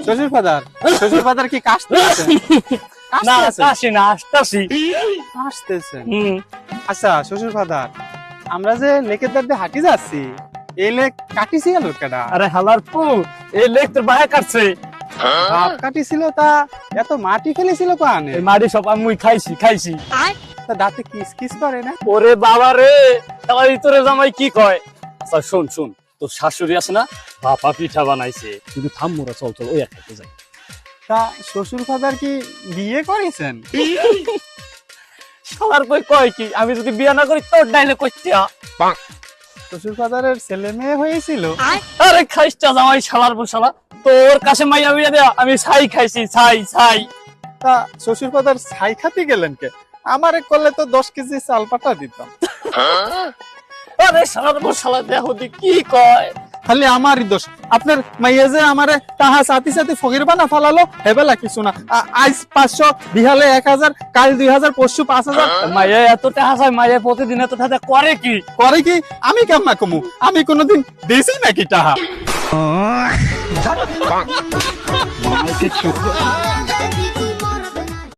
শ্বশুর ফাদার কি কাশতেছেন? না কাশি না, আসতেছেন। আচ্ছা শ্বশুর ফাদার, আমরা যে লেকের ধার দিয়ে হাঁটি যাচ্ছি, এই লেক কাটিছি গেল কেডা? আরে হালার পু, এই লেক তোর বাহে কাটছে। বাপ কাটিছিল, তা এত মাটি ফেলেছিল কানে? এই মাটি সব আমি খাইছি। তা দাঁতে কিস কিস করে না? ওরে বাবা রে, তাহলে তোরে জামাই কি কয়? আচ্ছা শোন, তোর শাশুড়ি আছে না, বাপা পিঠা বানাইছে, শুধু থাম মোরা, চল ওই এক খাইতে যাই। তা শ্বশুর ফাদার কি বিয়ে করেছেন? শালার কয় কি, আমি যদি বিয়ে না করি তোর ডাইলে কইতা। শ্বশুর ফাদারের ছেলে মেয়ে হয়েছিল? আরে খাইস্তা জামাই শালার শালা, তোর কাছে মাইয়া বিয়া দেয়া আমি ছাই খাইছি, ছাই। তা শ্বশুর ফাদার ছাই খাতে গেলেন কে? আমারে করলে তো 10 কেজি চাল পাঠা দিতাম। আরে শালার শালা দেখো দি কি কয়। খালি আমারই দোষ। আপনার মাইয়া যে আমারে তাহা সাথে ফকির বানা ফালালো, হেবেলা কিছু না। আজ 500, বিহালে 1000, কাল 2000, পরশু 5000। মাইয়া এত টাকা চাই, মাইয়া প্রতিদিন এত টাকা করে কি? করে কি? আমি কেমন কমু? আমি কোনোদিন দিয়েছি নাকি টাকা?